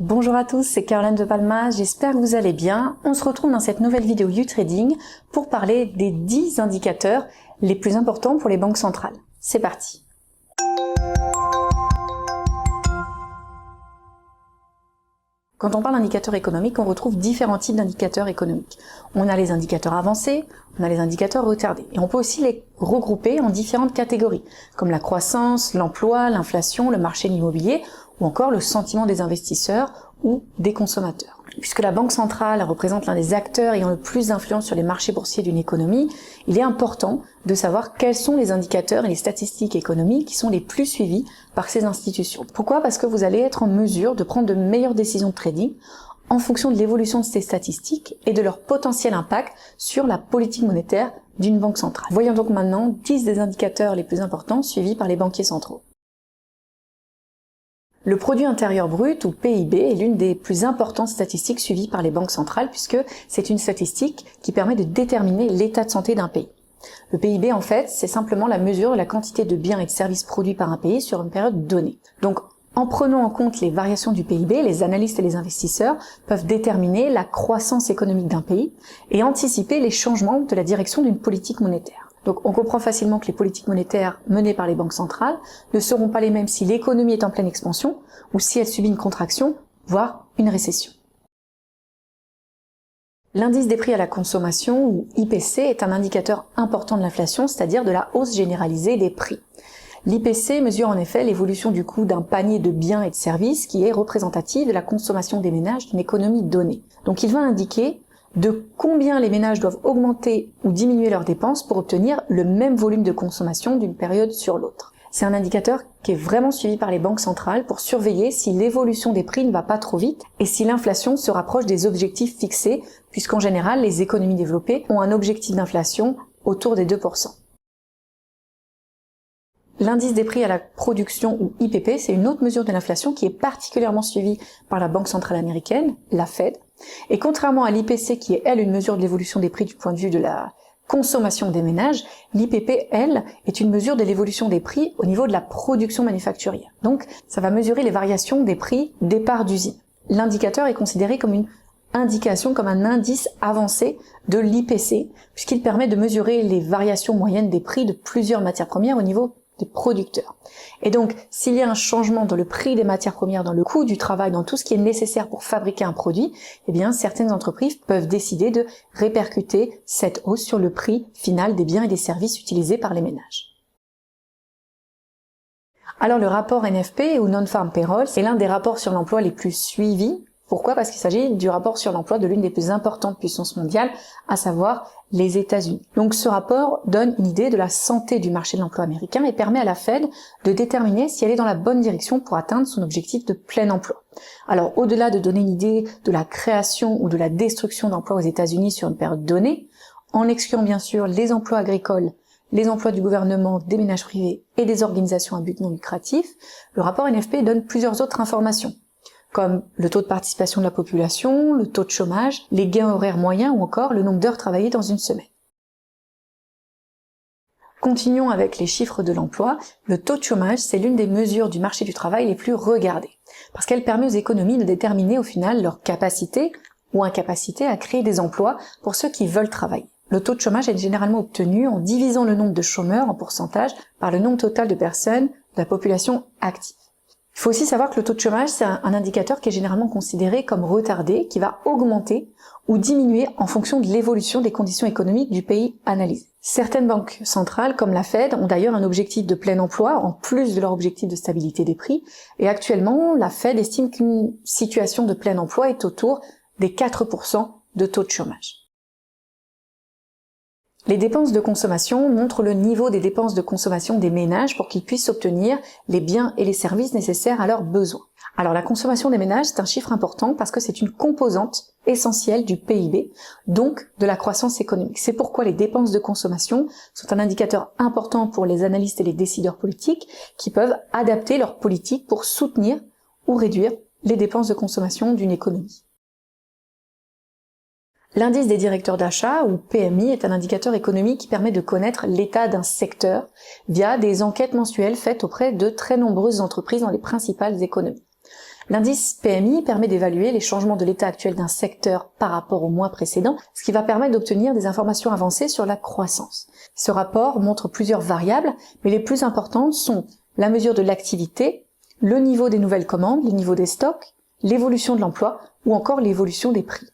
Bonjour à tous, c'est Caroline de Palma, j'espère que vous allez bien. On se retrouve dans cette nouvelle vidéo YouTrading pour parler des 10 indicateurs les plus importants pour les banques centrales. C'est parti. Quand on parle d'indicateurs économiques, on retrouve différents types d'indicateurs économiques. On a les indicateurs avancés, on a les indicateurs retardés. Et on peut aussi les regrouper en différentes catégories, comme la croissance, l'emploi, l'inflation, le marché de l'immobilier, ou encore le sentiment des investisseurs ou des consommateurs. Puisque la Banque centrale représente l'un des acteurs ayant le plus d'influence sur les marchés boursiers d'une économie, il est important de savoir quels sont les indicateurs et les statistiques économiques qui sont les plus suivis par ces institutions. Pourquoi ? Parce que vous allez être en mesure de prendre de meilleures décisions de trading en fonction de l'évolution de ces statistiques et de leur potentiel impact sur la politique monétaire d'une banque centrale. Voyons donc maintenant 10 des indicateurs les plus importants suivis par les banquiers centraux. Le produit intérieur brut, ou PIB, est l'une des plus importantes statistiques suivies par les banques centrales puisque c'est une statistique qui permet de déterminer l'état de santé d'un pays. Le PIB, en fait, c'est simplement la mesure de la quantité de biens et de services produits par un pays sur une période donnée. Donc, en prenant en compte les variations du PIB, les analystes et les investisseurs peuvent déterminer la croissance économique d'un pays et anticiper les changements de la direction d'une politique monétaire. Donc on comprend facilement que les politiques monétaires menées par les banques centrales ne seront pas les mêmes si l'économie est en pleine expansion ou si elle subit une contraction, voire une récession. L'indice des prix à la consommation, ou IPC, est un indicateur important de l'inflation, c'est-à-dire de la hausse généralisée des prix. L'IPC mesure en effet l'évolution du coût d'un panier de biens et de services qui est représentatif de la consommation des ménages d'une économie donnée. Donc il va indiquer de combien les ménages doivent augmenter ou diminuer leurs dépenses pour obtenir le même volume de consommation d'une période sur l'autre. C'est un indicateur qui est vraiment suivi par les banques centrales pour surveiller si l'évolution des prix ne va pas trop vite et si l'inflation se rapproche des objectifs fixés, puisqu'en général, les économies développées ont un objectif d'inflation autour des 2%. L'indice des prix à la production, ou IPP, c'est une autre mesure de l'inflation qui est particulièrement suivie par la Banque centrale américaine, la Fed. Et contrairement à l'IPC, qui est, elle, une mesure de l'évolution des prix du point de vue de la consommation des ménages, l'IPP, elle, est une mesure de l'évolution des prix au niveau de la production manufacturière. Donc, ça va mesurer les variations des prix des parts d'usine. L'indicateur est considéré comme une indication, comme un indice avancé de l'IPC, puisqu'il permet de mesurer les variations moyennes des prix de plusieurs matières premières au niveau des producteurs. Et donc, s'il y a un changement dans le prix des matières premières, dans le coût du travail, dans tout ce qui est nécessaire pour fabriquer un produit, eh bien, certaines entreprises peuvent décider de répercuter cette hausse sur le prix final des biens et des services utilisés par les ménages. Alors, le rapport NFP, ou Non-Farm Payroll, c'est l'un des rapports sur l'emploi les plus suivis. Pourquoi ? Parce qu'il s'agit du rapport sur l'emploi de l'une des plus importantes puissances mondiales, à savoir les États-Unis. Donc ce rapport donne une idée de la santé du marché de l'emploi américain et permet à la Fed de déterminer si elle est dans la bonne direction pour atteindre son objectif de plein emploi. Alors au-delà de donner une idée de la création ou de la destruction d'emplois aux États-Unis sur une période donnée, en excluant bien sûr les emplois agricoles, les emplois du gouvernement, des ménages privés et des organisations à but non lucratif, le rapport NFP donne plusieurs autres informations, comme le taux de participation de la population, le taux de chômage, les gains horaires moyens ou encore le nombre d'heures travaillées dans une semaine. Continuons avec les chiffres de l'emploi. Le taux de chômage, c'est l'une des mesures du marché du travail les plus regardées, parce qu'elle permet aux économies de déterminer au final leur capacité ou incapacité à créer des emplois pour ceux qui veulent travailler. Le taux de chômage est généralement obtenu en divisant le nombre de chômeurs en pourcentage par le nombre total de personnes de la population active. Il faut aussi savoir que le taux de chômage, c'est un indicateur qui est généralement considéré comme retardé, qui va augmenter ou diminuer en fonction de l'évolution des conditions économiques du pays analysé. Certaines banques centrales, comme la Fed, ont d'ailleurs un objectif de plein emploi, en plus de leur objectif de stabilité des prix, et actuellement, la Fed estime qu'une situation de plein emploi est autour des 4% de taux de chômage. Les dépenses de consommation montrent le niveau des dépenses de consommation des ménages pour qu'ils puissent obtenir les biens et les services nécessaires à leurs besoins. Alors la consommation des ménages, c'est un chiffre important parce que c'est une composante essentielle du PIB, donc de la croissance économique. C'est pourquoi les dépenses de consommation sont un indicateur important pour les analystes et les décideurs politiques qui peuvent adapter leur politique pour soutenir ou réduire les dépenses de consommation d'une économie. L'indice des directeurs d'achat, ou PMI, est un indicateur économique qui permet de connaître l'état d'un secteur via des enquêtes mensuelles faites auprès de très nombreuses entreprises dans les principales économies. L'indice PMI permet d'évaluer les changements de l'état actuel d'un secteur par rapport au mois précédent, ce qui va permettre d'obtenir des informations avancées sur la croissance. Ce rapport montre plusieurs variables, mais les plus importantes sont la mesure de l'activité, le niveau des nouvelles commandes, le niveau des stocks, l'évolution de l'emploi ou encore l'évolution des prix.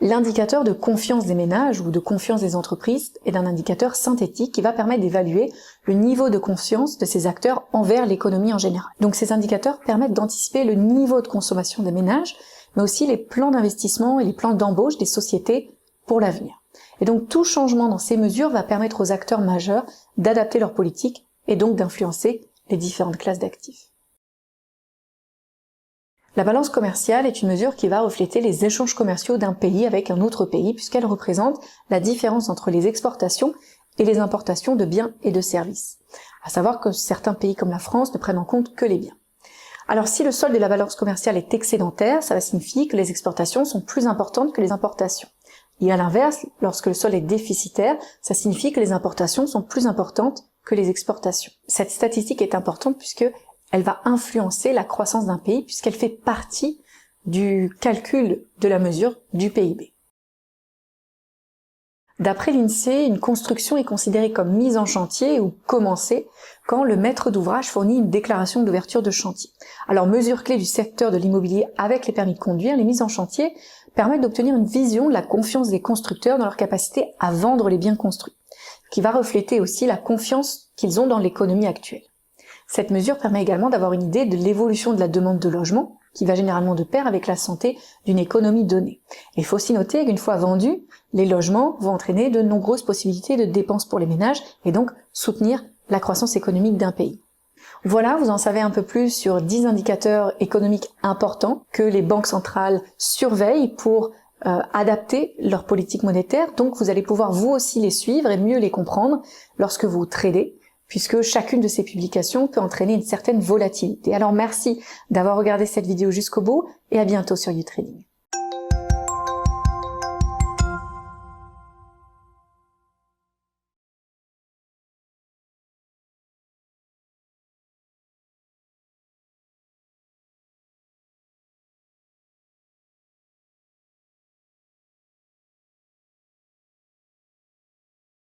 L'indicateur de confiance des ménages ou de confiance des entreprises est un indicateur synthétique qui va permettre d'évaluer le niveau de confiance de ces acteurs envers l'économie en général. Donc ces indicateurs permettent d'anticiper le niveau de consommation des ménages, mais aussi les plans d'investissement et les plans d'embauche des sociétés pour l'avenir. Et donc tout changement dans ces mesures va permettre aux acteurs majeurs d'adapter leur politique et donc d'influencer les différentes classes d'actifs. La balance commerciale est une mesure qui va refléter les échanges commerciaux d'un pays avec un autre pays puisqu'elle représente la différence entre les exportations et les importations de biens et de services. À savoir que certains pays comme la France ne prennent en compte que les biens. Alors si le solde de la balance commerciale est excédentaire, ça va signifier que les exportations sont plus importantes que les importations. Et à l'inverse, lorsque le solde est déficitaire, ça signifie que les importations sont plus importantes que les exportations. Cette statistique est importante puisque elle va influencer la croissance d'un pays puisqu'elle fait partie du calcul de la mesure du PIB. D'après l'INSEE, une construction est considérée comme mise en chantier ou commencée quand le maître d'ouvrage fournit une déclaration d'ouverture de chantier. Alors, mesure clé du secteur de l'immobilier avec les permis de conduire, les mises en chantier permettent d'obtenir une vision de la confiance des constructeurs dans leur capacité à vendre les biens construits, qui va refléter aussi la confiance qu'ils ont dans l'économie actuelle. Cette mesure permet également d'avoir une idée de l'évolution de la demande de logement, qui va généralement de pair avec la santé d'une économie donnée. Il faut aussi noter qu'une fois vendus, les logements vont entraîner de nombreuses possibilités de dépenses pour les ménages et donc soutenir la croissance économique d'un pays. Voilà, vous en savez un peu plus sur 10 indicateurs économiques importants que les banques centrales surveillent pour adapter leur politique monétaire. Donc vous allez pouvoir vous aussi les suivre et mieux les comprendre lorsque vous tradez, puisque chacune de ces publications peut entraîner une certaine volatilité. Alors merci d'avoir regardé cette vidéo jusqu'au bout et à bientôt sur YouTrading.